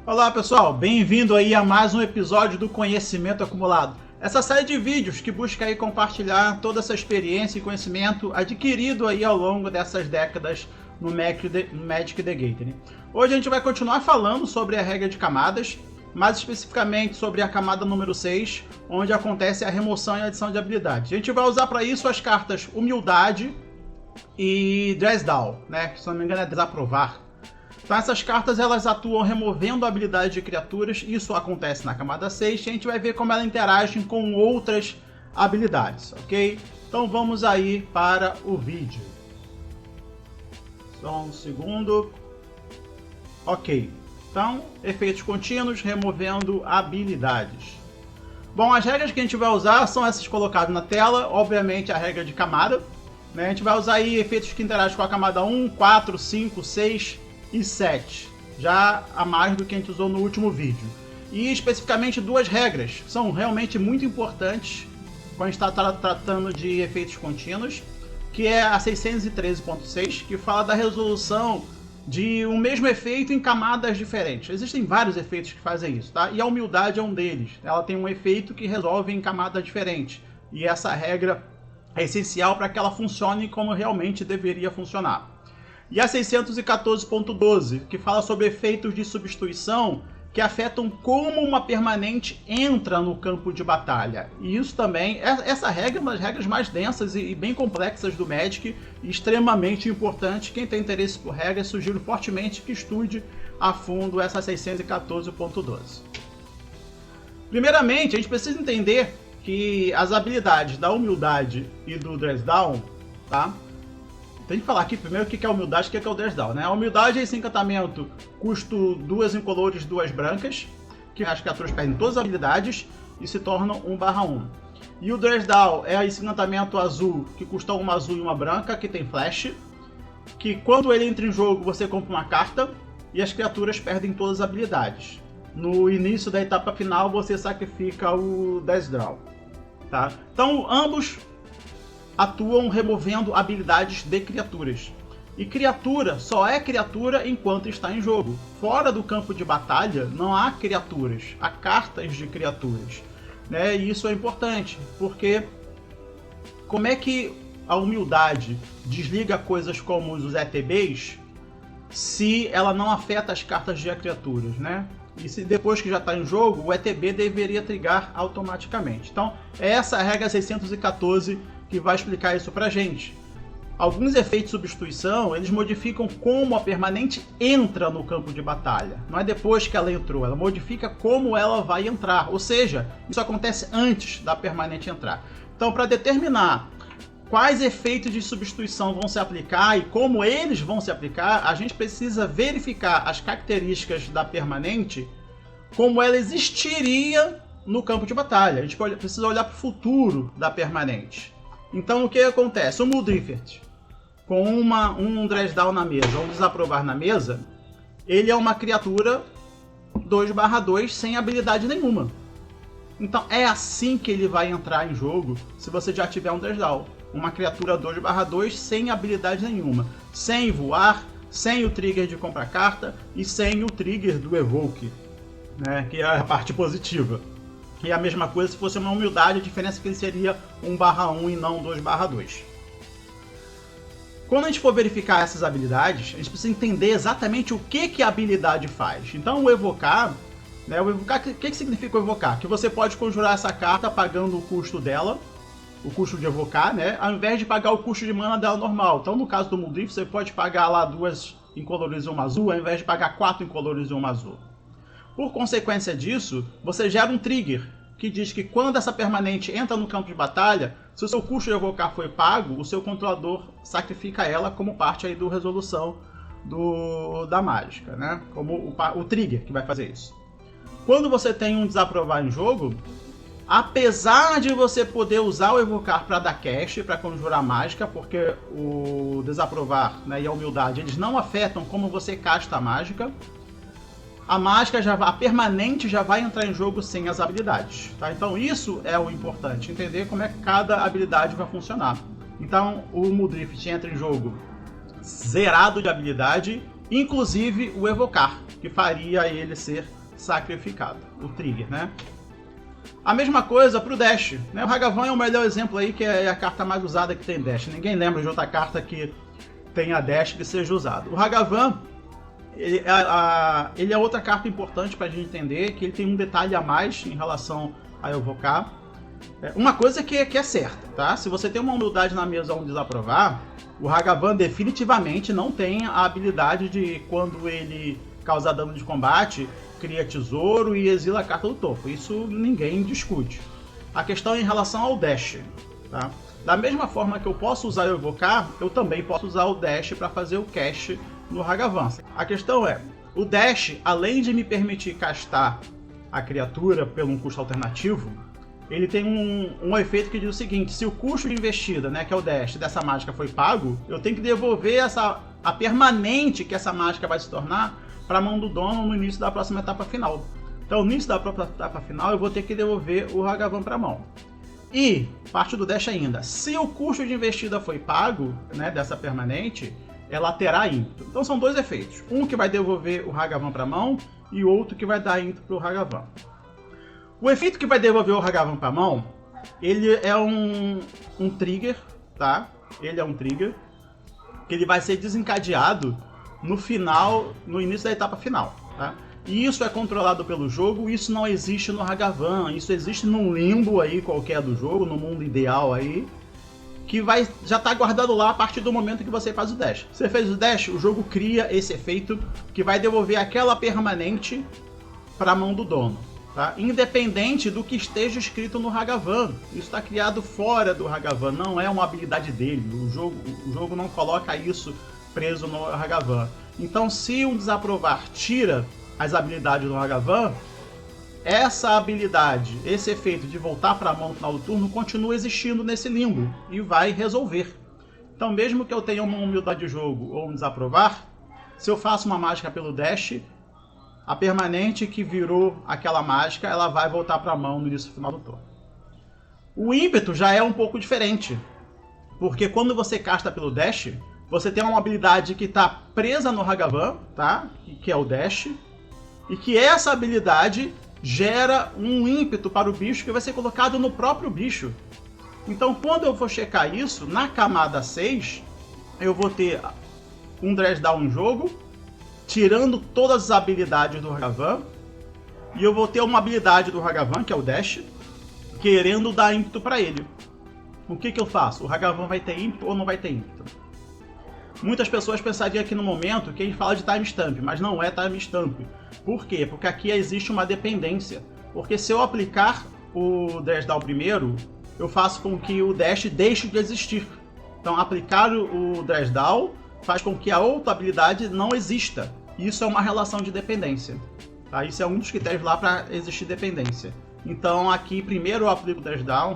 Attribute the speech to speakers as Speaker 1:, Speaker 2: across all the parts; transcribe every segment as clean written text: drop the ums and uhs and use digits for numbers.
Speaker 1: Olá pessoal, bem-vindo aí a mais um episódio do Conhecimento Acumulado. Essa série de vídeos que busca aí compartilhar toda essa experiência e conhecimento adquirido aí ao longo dessas décadas no Magic the Gathering. Hoje a gente vai continuar falando sobre a regra de camadas, mais especificamente sobre a camada número 6, onde acontece a remoção e adição de habilidades. A gente vai usar para isso as cartas Humildade e Dress Down, né? Se não me engano é Desaprovar. Então essas cartas elas atuam removendo a habilidade de criaturas, isso acontece na camada 6, e a gente vai ver como elas interagem com outras habilidades, ok? Então vamos aí para o vídeo. Só um segundo. Ok, então efeitos contínuos removendo habilidades. Bom, as regras que a gente vai usar são essas colocadas na tela, obviamente a regra de camada, né? A gente vai usar aí efeitos que interagem com a camada 1, 4, 5, 6... e 7, já a mais do que a gente usou no último vídeo. E especificamente duas regras que são realmente muito importantes quando a gente está tratando de efeitos contínuos, que é a 613.6, que fala da resolução de um mesmo efeito em camadas diferentes. Existem vários efeitos que fazem isso, tá? E a humildade é um deles. Ela tem um efeito que resolve em camadas diferentes. E essa regra é essencial para que ela funcione como realmente deveria funcionar. E a 614.12, que fala sobre efeitos de substituição que afetam como uma permanente entra no campo de batalha. E isso também, essa regra é uma das regras mais densas e bem complexas do Magic, e extremamente importante. Quem tem interesse por regras, sugiro fortemente que estude a fundo essa 614.12. Primeiramente, a gente precisa entender que as habilidades da Humildade e do Dress Down, tá? Tem que falar aqui primeiro o que é a humildade e o que é o Dress Down, né? A humildade é esse encantamento custo 2 incolores, 2 brancas, que as criaturas perdem todas as habilidades e se tornam 1/1. E o Dress Down é esse encantamento azul, que custa 1 azul e 1 branca, que tem flash, que quando ele entra em jogo você compra uma carta e as criaturas perdem todas as habilidades. No início da etapa final você sacrifica o Dress Down, tá? Então ambos atuam removendo habilidades de criaturas. E criatura só é criatura enquanto está em jogo. Fora do campo de batalha não há criaturas, há cartas de criaturas, né? E isso é importante, porque como é que a humildade desliga coisas como os ETBs se ela não afeta as cartas de criaturas, né? E se depois que já está em jogo, o ETB deveria trigar automaticamente. Então, essa é a regra 614 que vai explicar isso pra gente. Alguns efeitos de substituição, eles modificam como a permanente entra no campo de batalha. Não é depois que ela entrou, ela modifica como ela vai entrar. Ou seja, isso acontece antes da permanente entrar. Então, para determinar quais efeitos de substituição vão se aplicar e como eles vão se aplicar, a gente precisa verificar as características da permanente como ela existiria no campo de batalha. A gente precisa olhar para o futuro da permanente. Então o que acontece? O Muldrifter, com um Dress Down na mesa, um Desaprovar na mesa, ele é uma criatura 2/2 sem habilidade nenhuma. Então é assim que ele vai entrar em jogo se você já tiver um Dress Down. Uma criatura 2/2 sem habilidade nenhuma. Sem voar, sem o trigger de comprar carta e sem o trigger do Evoke, né, que é a parte positiva. E a mesma coisa se fosse uma humildade, a diferença é que ele seria 1/1 e não 2/2. Quando a gente for verificar essas habilidades, a gente precisa entender exatamente o que a habilidade faz. Então o evocar, né, o que significa o evocar? Que você pode conjurar essa carta pagando o custo dela, o custo de evocar, né, ao invés de pagar o custo de mana dela normal. Então no caso do Muldrifter você pode pagar lá 2 incolores e 1 azul, ao invés de pagar 4 incolores e 1 azul. Por consequência disso, você gera um trigger que diz que quando essa permanente entra no campo de batalha, se o seu custo de evocar foi pago, o seu controlador sacrifica ela como parte aí do resolução da mágica, né? Como o trigger que vai fazer isso. Quando você tem um Desaprovar em jogo, apesar de você poder usar o evocar para dar cast, para conjurar mágica, porque o Desaprovar, né, e a humildade, eles não afetam como você casta a mágica, a mágica a permanente já vai entrar em jogo sem as habilidades, tá? Então isso é o importante, entender como é que cada habilidade vai funcionar. Então o Muldrifter entra em jogo zerado de habilidade, inclusive o evocar, que faria ele ser sacrificado, o trigger, né? A mesma coisa para o Dash, né? O Ragavan é o melhor exemplo aí, que é a carta mais usada que tem Dash. Ninguém lembra de outra carta que tenha Dash que seja usado. O Ragavan, ele é outra carta importante para a gente entender, que ele tem um detalhe a mais em relação a evocar. Uma coisa que é certa, tá? Se você tem uma humildade na mesa ou um desaprovar, o Ragavan definitivamente não tem a habilidade de, quando ele causa dano de combate, cria tesouro e exila a carta do topo. Isso ninguém discute. A questão é em relação ao Dash, tá? Da mesma forma que eu posso usar o evocar, eu também posso usar o Dash para fazer o cast no Ragavan. A questão é, o Dash, além de me permitir castar a criatura pelo um custo alternativo, ele tem um efeito que diz o seguinte: se o custo de investida, né, que é o Dash, dessa mágica foi pago, eu tenho que devolver a permanente que essa mágica vai se tornar para a mão do dono no início da próxima etapa final. Então, no início da própria etapa final, eu vou ter que devolver o Ragavan para a mão. E, parte do Dash ainda, se o custo de investida foi pago, né, dessa permanente, ela terá ímpeto. Então são dois efeitos. Um que vai devolver o Ragavan para a mão e outro que vai dar ímpeto para o Ragavan. O efeito que vai devolver o Ragavan para a mão, ele é um trigger, tá? Ele é um trigger que ele vai ser desencadeado no final, no início da etapa final, tá? E isso é controlado pelo jogo, isso não existe no Ragavan, isso existe num limbo aí qualquer do jogo, no mundo ideal aí, que já está guardado lá a partir do momento que você faz o dash. Você fez o dash, o jogo cria esse efeito que vai devolver aquela permanente para a mão do dono, tá? Independente do que esteja escrito no Ragavan. Isso está criado fora do Ragavan, não é uma habilidade dele. O jogo não coloca isso preso no Ragavan. Então, se um desaprovar tira as habilidades do Ragavan, essa habilidade, esse efeito de voltar para a mão no final do turno continua existindo nesse limbo e vai resolver. Então, mesmo que eu tenha uma humildade de jogo ou um desaprovar, se eu faço uma mágica pelo dash, a permanente que virou aquela mágica, ela vai voltar para a mão no início e final do turno. O ímpeto já é um pouco diferente, porque quando você casta pelo dash, você tem uma habilidade que está presa no Ragavan, tá? Que é o dash, e que essa habilidade gera um ímpeto para o bicho que vai ser colocado no próprio bicho. Então, quando eu for checar isso, na camada 6, eu vou ter um Dress Down em jogo, tirando todas as habilidades do Ragavan, e eu vou ter uma habilidade do Ragavan, que é o dash, querendo dar ímpeto para ele. O que eu faço? O Ragavan vai ter ímpeto ou não vai ter ímpeto? Muitas pessoas pensariam aqui no momento que a gente fala de timestamp, mas não é timestamp. Por quê? Porque aqui existe uma dependência. Porque se eu aplicar o Dress Down primeiro, eu faço com que o dash deixe de existir. Então, aplicar o Dress Down faz com que a outra habilidade não exista. Isso é uma relação de dependência. Tá? Isso é um dos critérios lá para existir dependência. Então, aqui primeiro eu aplico o Dress Down,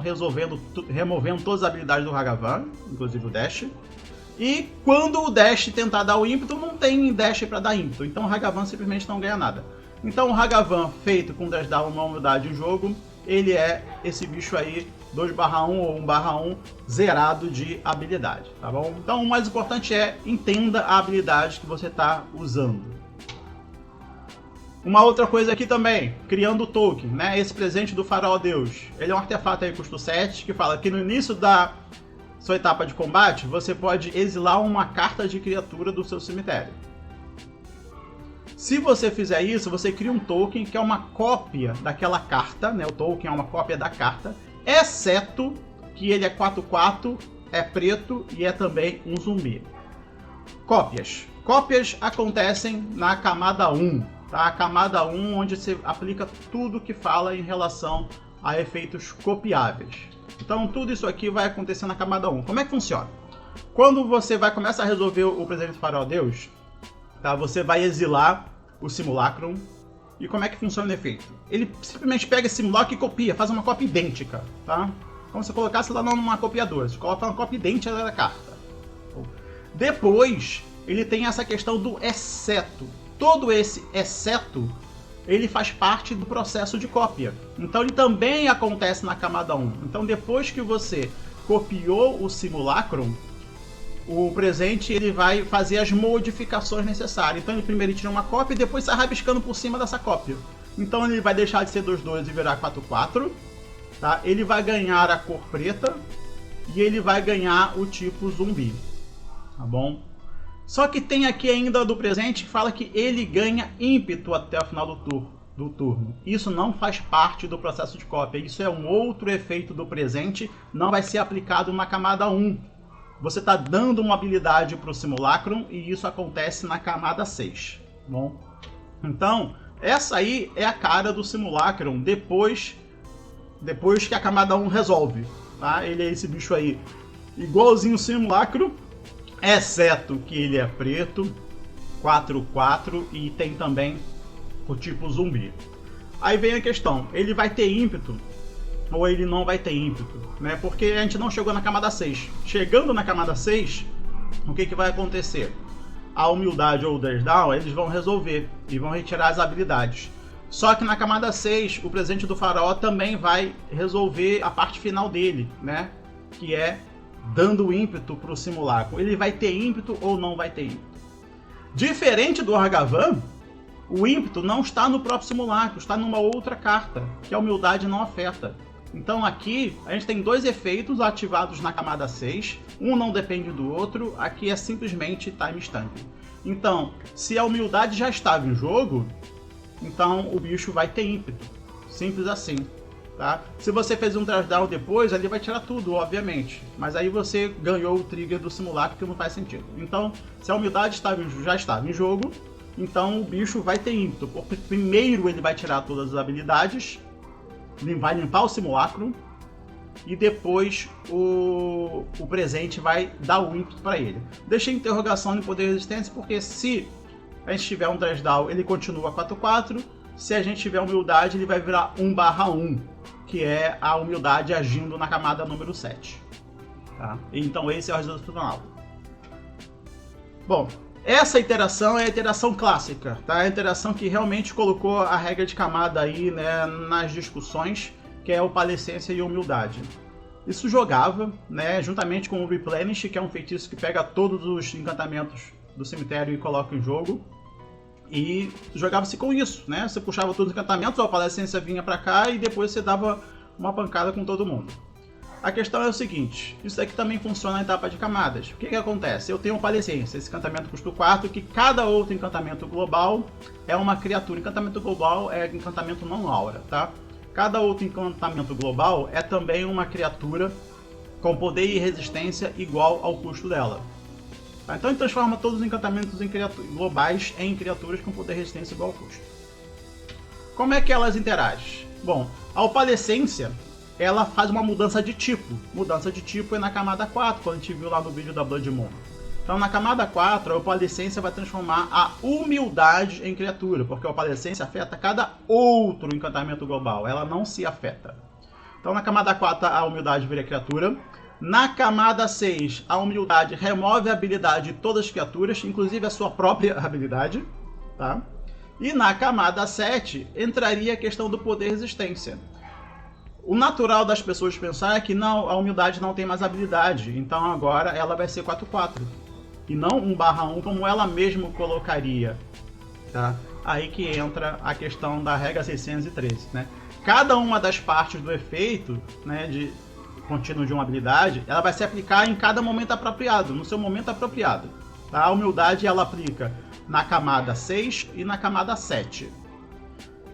Speaker 1: removendo todas as habilidades do Ragavan, inclusive o dash. E quando o dash tentar dar o ímpeto, não tem dash para dar ímpeto. Então o Ragavan simplesmente não ganha nada. Então o Ragavan feito com Dress Down, uma humildade em jogo, ele é esse bicho aí 2/1 ou 1/1 zerado de habilidade, tá bom? Então o mais importante é entenda a habilidade que você está usando. Uma outra coisa aqui também, criando o token, né? Esse presente do Faraó Deus. Ele é um artefato aí custo 7 que fala que no início da sua etapa de combate, você pode exilar uma carta de criatura do seu cemitério. Se você fizer isso, você cria um token que é uma cópia daquela carta, né? O token é uma cópia da carta, exceto que ele é 4/4, é preto e é também um zumbi. Cópias. Cópias acontecem na camada 1, tá? A camada 1 onde você aplica tudo que fala em relação a efeitos copiáveis. Então tudo isso aqui vai acontecer na camada 1. Como é que funciona? Quando você vai começar a resolver o presente do Faraó Deus, tá? Você vai exilar o Simulacrum. E como é que funciona o efeito? Ele simplesmente pega esse simulacro e copia, faz uma cópia idêntica, tá? Como se colocasse lá numa copiadora, você coloca uma cópia idêntica da carta. Depois, ele tem essa questão do exceto. Todo esse exceto, ele faz parte do processo de cópia. Então ele também acontece na camada 1. Então depois que você copiou o Simulacrum, o presente ele vai fazer as modificações necessárias. Então ele primeiro tira uma cópia e depois sai rabiscando por cima dessa cópia. Então ele vai deixar de ser 2/2 e virar 4/4. Tá? Ele vai ganhar a cor preta e ele vai ganhar o tipo zumbi. Tá bom? Só que tem aqui ainda do presente que fala que ele ganha ímpeto até o final do turno. Isso não faz parte do processo de cópia. Isso é um outro efeito do presente. Não vai ser aplicado na camada 1. Você está dando uma habilidade para o Simulacrum e isso acontece na camada 6. Bom? Então, essa aí é a cara do Simulacrum depois que a camada 1 resolve. Tá? Ele é esse bicho aí, igualzinho o Simulacrum, exceto que ele é preto, 4/4 e tem também o tipo zumbi. Aí vem a questão, ele vai ter ímpeto ou ele não vai ter ímpeto, né? Porque a gente não chegou na camada 6. Chegando na camada 6, o que vai acontecer? A humildade ou o Dress Down, eles vão resolver e vão retirar as habilidades. Só que na camada 6, o presente do faraó também vai resolver a parte final dele, né? Que é dando ímpeto para o Simulacrum. Ele vai ter ímpeto ou não vai ter ímpeto. Diferente do Argavan, o ímpeto não está no próprio Simulacrum, está numa outra carta, que a humildade não afeta. Então aqui a gente tem dois efeitos ativados na camada 6, um não depende do outro, aqui é simplesmente timestamp. Então, se a humildade já estava em jogo, então o bicho vai ter ímpeto, simples assim. Tá? Se você fez um Dress Down depois, ele vai tirar tudo, obviamente. Mas aí você ganhou o trigger do Simulacrum, que não faz sentido. Então, se a humildade já estava em jogo, então o bicho vai ter ímpeto. Porque primeiro ele vai tirar todas as habilidades, vai limpar o Simulacrum, e depois o presente vai dar o ímpeto para ele. Deixei interrogação no poder de resistência, porque se a gente tiver um Dress Down, ele continua 4/4. Se a gente tiver humildade, ele vai virar 1/1, que é a humildade agindo na camada número 7. Tá? Então esse é o resultado final. Bom, essa iteração é a iteração clássica, tá? A iteração que realmente colocou a regra de camada aí, né, nas discussões, que é o Palescência e humildade. Isso jogava, né, juntamente com o Replenish, que é um feitiço que pega todos os encantamentos do cemitério e coloca em jogo. E jogava-se com isso, né? Você puxava todos os encantamentos, a Palescência vinha pra cá e depois você dava uma pancada com todo mundo. A questão é o seguinte, isso aqui também funciona na etapa de camadas. O que acontece? Eu tenho uma Palescência, esse encantamento custa 4, que cada outro encantamento global é uma criatura. Encantamento global é encantamento não aura, tá? Cada outro encantamento global é também uma criatura com poder e resistência igual ao custo dela. Tá? Então ele transforma todos os encantamentos globais em criaturas com poder e resistência igual ao custo. Como é que elas interagem? Bom, a Opalescência, ela faz uma mudança de tipo. Mudança de tipo é na camada 4, quando a gente viu lá no vídeo da Blood Moon. Então na camada 4, a Opalescência vai transformar a humildade em criatura, porque a Opalescência afeta cada outro encantamento global, ela não se afeta. Então na camada 4 a humildade vira criatura. Na camada 6, a humildade remove a habilidade de todas as criaturas, inclusive a sua própria habilidade. Tá? E na camada 7, entraria a questão do poder e resistência. O natural das pessoas pensar é que não, a humildade não tem mais habilidade, então agora ela vai ser 4/4. E não 1/1 como ela mesma colocaria. Tá? Aí que entra a questão da regra 613. Né? Cada uma das partes do efeito, né, de contínuo de uma habilidade, ela vai se aplicar em cada momento apropriado, no seu momento apropriado. Tá? A humildade ela aplica na camada 6 e na camada 7.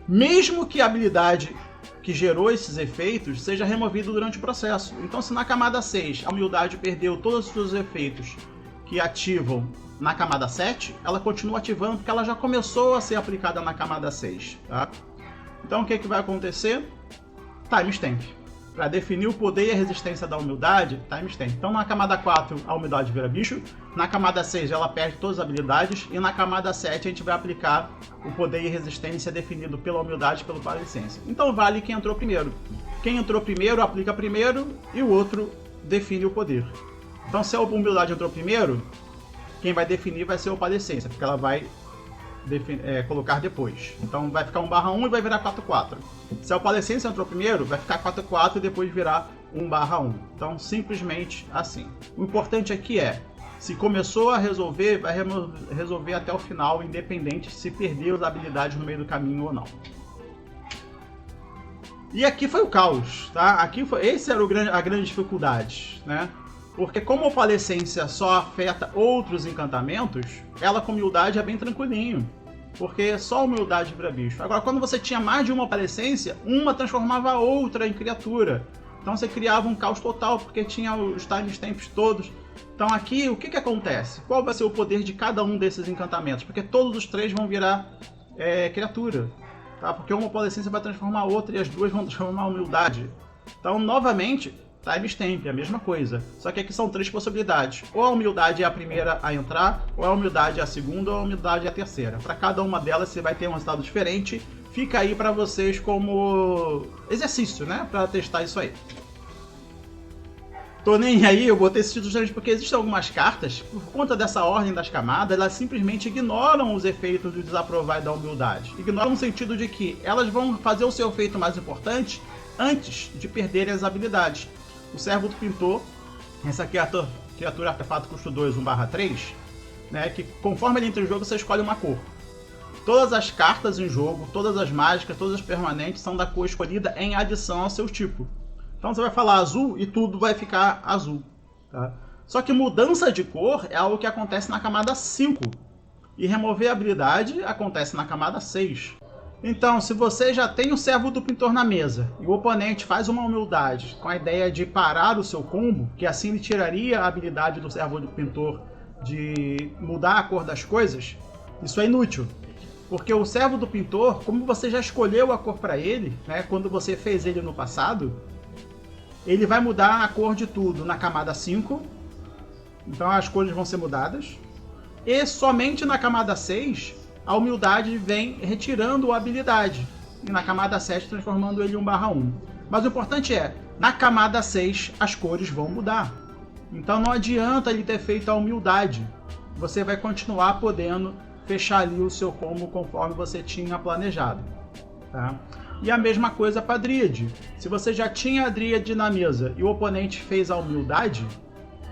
Speaker 1: Mesmo que a habilidade que gerou esses efeitos seja removida durante o processo. Então se na camada 6 a humildade perdeu todos os seus efeitos que ativam na camada 7, ela continua ativando porque ela já começou a ser aplicada na camada 6. Tá? Então o que vai acontecer? Timestamp. Para definir o poder e a resistência da humildade, timestamp. Então na camada 4 a humildade vira bicho, na camada 6 ela perde todas as habilidades e na camada 7 a gente vai aplicar o poder e resistência definido pela humildade e pela Palescência. Então vale quem entrou primeiro. Quem entrou primeiro aplica primeiro e o outro define o poder. Então se a humildade entrou primeiro, quem vai definir vai ser a Palescência, porque ela vai colocar depois. Então vai ficar 1/1 e vai virar 4/4. Se a Opalescência entrou primeiro, vai ficar 4/4 e depois virar 1/1. Então simplesmente assim. O importante aqui é, se começou a resolver, vai resolver até o final, independente se perdeu as habilidades no meio do caminho ou não. E aqui foi o caos, tá? Esse era a grande dificuldade, né? Porque como a Opalescência só afeta outros encantamentos, ela com humildade é bem tranquilinho. Porque só humildade vira bicho. Agora, quando você tinha mais de uma Opalescência, uma transformava a outra em criatura. Então você criava um caos total, porque tinha os timestamps todos. Então aqui, o que acontece? Qual vai ser o poder de cada um desses encantamentos? Porque todos os três vão virar criatura. Tá? Porque uma Opalescência vai transformar a outra e as duas vão transformar a humildade. Então, novamente, timestamp, é a mesma coisa. Só que aqui são três possibilidades. Ou a humildade é a primeira a entrar, ou a humildade é a segunda, ou a humildade é a terceira. Para cada uma delas você vai ter um resultado diferente. Fica aí para vocês como exercício, né? Para testar isso aí. Tô nem aí, eu botei esse título justamente porque existem algumas cartas, por conta dessa ordem das camadas, elas simplesmente ignoram os efeitos do desaprovar e da humildade. Ignoram no sentido de que elas vão fazer o seu efeito mais importante antes de perderem as habilidades. O Servo do Pintor, essa criatura artefato custo 2, 1/3, né, que conforme ele entra em jogo você escolhe uma cor. Todas as cartas em jogo, todas as mágicas, todas as permanentes são da cor escolhida em adição ao seu tipo. Então você vai falar azul e tudo vai ficar azul. Tá? Só que mudança de cor é algo que acontece na camada 5. E remover a habilidade acontece na camada 6. Então, se você já tem o Servo do Pintor na mesa e o oponente faz uma humildade com a ideia de parar o seu combo, que assim ele tiraria a habilidade do Servo do Pintor de mudar a cor das coisas, isso é inútil. Porque o Servo do Pintor, como você já escolheu a cor para ele, né, quando você fez ele no passado, ele vai mudar a cor de tudo na camada 5. Então as cores vão ser mudadas. E somente na camada 6, a humildade vem retirando a habilidade. E na camada 7, transformando ele em 1/1. Mas o importante é, na camada 6, as cores vão mudar. Então não adianta ele ter feito a humildade. Você vai continuar podendo fechar ali o seu combo conforme você tinha planejado. Tá? E a mesma coisa para a Dríade. Se você já tinha a Dríade na mesa e o oponente fez a humildade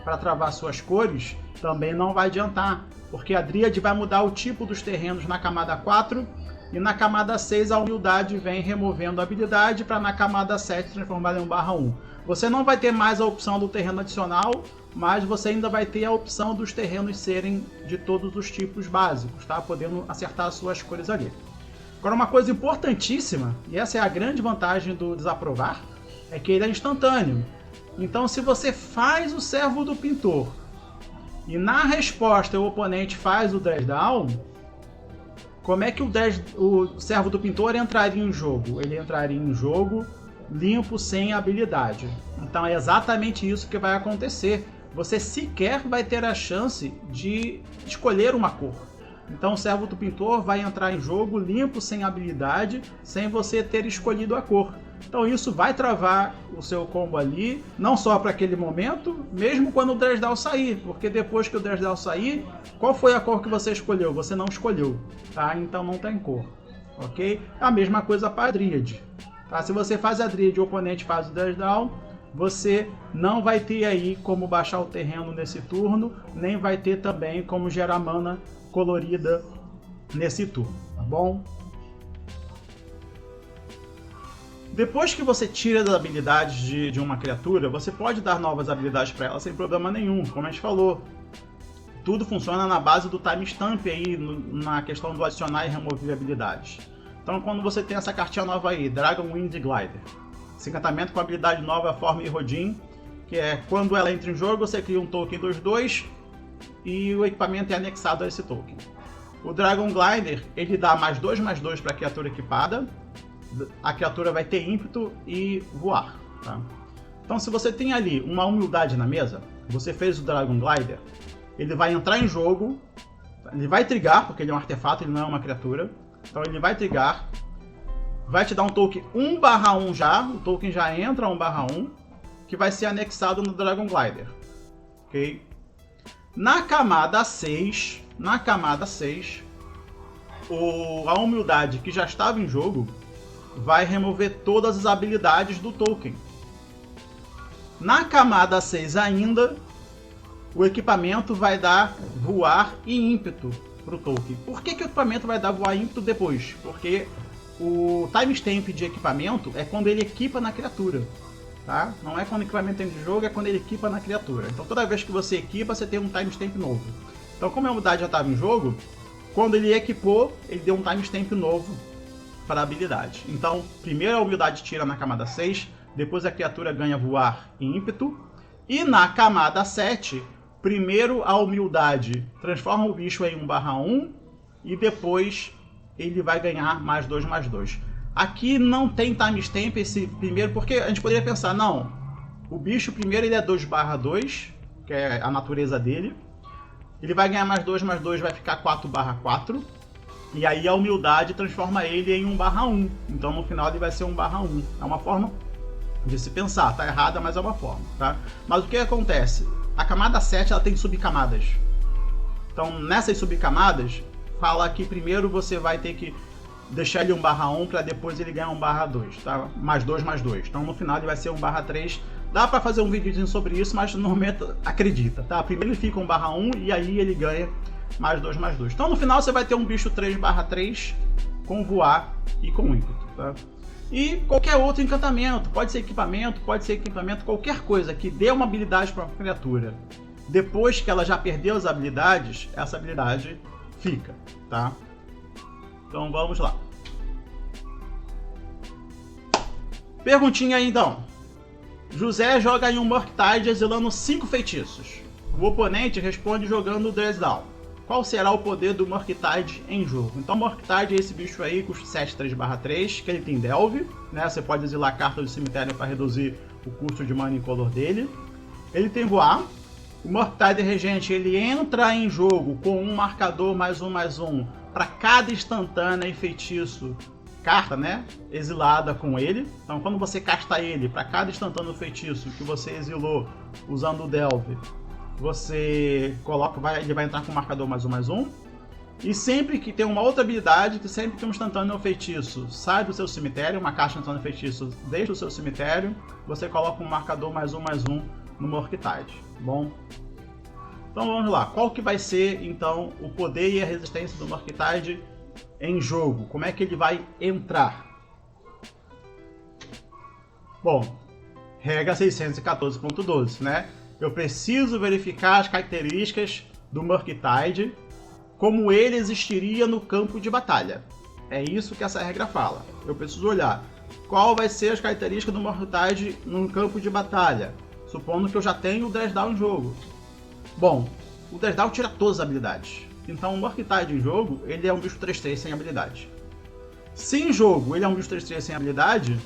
Speaker 1: para travar suas cores, também não vai adiantar, porque a Dríade vai mudar o tipo dos terrenos na camada 4 e na camada 6 a humildade vem removendo a habilidade para na camada 7 transformar em 1/1. Você não vai ter mais a opção do terreno adicional, mas você ainda vai ter a opção dos terrenos serem de todos os tipos básicos, tá? Podendo acertar as suas cores ali. Agora, uma coisa importantíssima, e essa é a grande vantagem do desaprovar, é que ele é instantâneo. Então, se você faz o Servo do Pintor e na resposta o oponente faz o Dress Down, como é que o Servo do Pintor entraria em jogo? Ele entraria em jogo limpo, sem habilidade. Então é exatamente isso que vai acontecer. Você sequer vai ter a chance de escolher uma cor. Então o Servo do Pintor vai entrar em jogo limpo, sem habilidade, sem você ter escolhido a cor. Então isso vai travar o seu combo ali, não só para aquele momento, mesmo quando o Dress Down sair, porque depois que o Dress Down sair, qual foi a cor que você escolheu? Você não escolheu, tá? Então não tem cor, ok? A mesma coisa para a Dríade. Tá? Se você faz a Dríade e o oponente faz o Dress Down, você não vai ter aí como baixar o terreno nesse turno, nem vai ter também como gerar mana colorida nesse turno, tá bom? Depois que você tira as habilidades de uma criatura, você pode dar novas habilidades para ela sem problema nenhum, como a gente falou. Tudo funciona na base do timestamp aí, na questão do adicionar e remover habilidades. Então quando você tem essa cartinha nova aí, Dragon Wind Glider, esse encantamento com habilidade nova, Forma e Rodin, que é quando ela entra em jogo, você cria um token 2/2 e o equipamento é anexado a esse token. O Dragon Glider, ele dá +2/2 para a criatura equipada, a criatura vai ter ímpeto e voar. Tá? Então se você tem ali uma humildade na mesa, você fez o Dragon Glider, ele vai entrar em jogo, ele vai trigar, porque ele é um artefato, ele não é uma criatura, então ele vai trigar, vai te dar um token 1/1 já, o token já entra 1/1, que vai ser anexado no Dragon Glider. Ok? Na camada 6, a humildade que já estava em jogo vai remover todas as habilidades do token. Na camada 6 ainda, o equipamento vai dar voar e ímpeto para o token. Por que o equipamento vai dar voar e ímpeto depois? Porque o timestamp de equipamento é quando ele equipa na criatura, tá? Não é quando o equipamento entra em jogo, é quando ele equipa na criatura. Então toda vez que você equipa, você tem um timestamp novo. Então como a humildade já estava em jogo, quando ele equipou, ele deu um timestamp novo para a habilidade. Então primeiro a humildade tira na camada 6, depois a criatura ganha voar e ímpeto, e na camada 7, primeiro a humildade transforma o bicho em 1/1 e depois ele vai ganhar +2/2. Aqui não tem timestamp esse primeiro, porque a gente poderia pensar, não, o bicho primeiro ele é 2/2, que é a natureza dele, ele vai ganhar +2/2, vai ficar 4/4, e aí a humildade transforma ele em 1/1, então no final ele vai ser 1/1, é uma forma de se pensar, tá errada, mas é uma forma, tá? Mas o que acontece? A camada 7 ela tem subcamadas. Então nessas subcamadas, fala que primeiro você vai ter que deixar ele 1/1 para depois ele ganhar 1/2, tá? +2/2. Então no final ele vai ser 1/3. Dá para fazer um vídeo sobre isso, mas normalmente acredita, tá? Primeiro ele fica 1/1 e aí ele ganha +2/2. Então no final você vai ter um bicho 3/3 com voar e com ímpeto, tá? E qualquer outro encantamento, pode ser equipamento, qualquer coisa que dê uma habilidade para a criatura. Depois que ela já perdeu as habilidades, essa habilidade fica, tá? Então vamos lá. Perguntinha aí então. José joga em um Murktide exilando 5 feitiços. O oponente responde jogando o Dresdown. Qual será o poder do Murktide em jogo? Então Murktide é esse bicho aí, custa 7 3/3, que ele tem Delve, né? Você pode exilar cartas do cemitério para reduzir o custo de mana incolor dele. Ele tem voar. O Murktide Regente ele entra em jogo com um marcador +1/1 para cada instantânea e feitiço, carta, né? Exilada com ele. Então quando você casta ele, para cada instantâneo feitiço que você exilou usando o Delve, você coloca, ele vai entrar com o marcador +1/1. E sempre que tem uma outra habilidade, que sempre que um instantâneo feitiço sai do seu cemitério, uma caixa de instantâneo feitiço deixa o seu cemitério, você coloca um marcador +1/1 no Murktide. Bom, então vamos lá. Qual que vai ser então o poder e a resistência do Murktide em jogo? Como é que ele vai entrar? Bom, regra 614.12, né? Eu preciso verificar as características do Murktide como ele existiria no campo de batalha. É isso que essa regra fala. Eu preciso olhar qual vai ser as características do Murktide no campo de batalha, supondo que eu já tenho o Dresdown em jogo. Bom, o Dresdown tira todas as habilidades. Então o Murktide em jogo, ele é um bicho 3/3 sem habilidade. Se em jogo ele é um bicho 3/3 sem habilidade,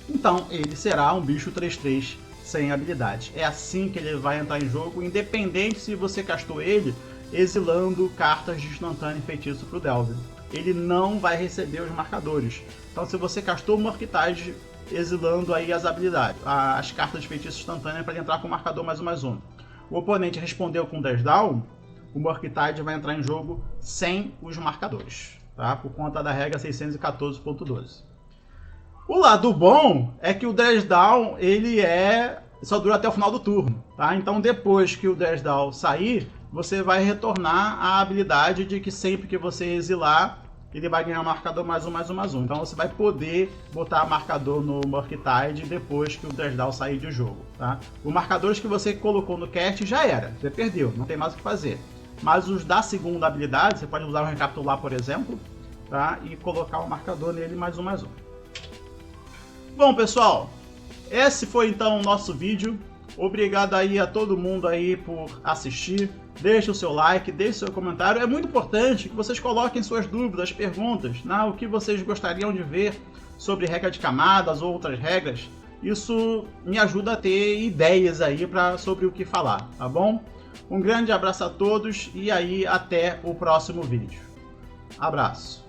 Speaker 1: então ele será um bicho 3/3 sem habilidade. É assim que ele vai entrar em jogo, independente se você castou ele exilando cartas de instantâneo e feitiço para o Delve. Ele não vai receber os marcadores. Então se você castou o Murktide exilando aí as habilidades, as cartas de feitiço instantâneo para ele entrar com o marcador +1/1. O oponente respondeu com Dresdown, o Murktide vai entrar em jogo sem os marcadores, tá? Por conta da regra 614.12. O lado bom é que o Dresdown ele só dura até o final do turno, tá? Então depois que o Dresdown sair, você vai retornar a habilidade de que sempre que você exilar, ele vai ganhar marcador +1/1. Então você vai poder botar marcador no Murktide depois que o Dresdown sair de jogo, tá? Os marcadores que você colocou no cast já era, você perdeu, não tem mais o que fazer. Mas os da segunda habilidade, você pode usar o Recapitular, por exemplo, tá? E colocar o marcador nele +1/1. Bom, pessoal, esse foi então o nosso vídeo. Obrigado aí a todo mundo aí por assistir. Deixe o seu like, deixe o seu comentário. É muito importante que vocês coloquem suas dúvidas, perguntas, né? O que vocês gostariam de ver sobre regra de camadas ou outras regras. Isso me ajuda a ter ideias aí sobre o que falar, tá bom? Um grande abraço a todos e aí até o próximo vídeo. Abraço!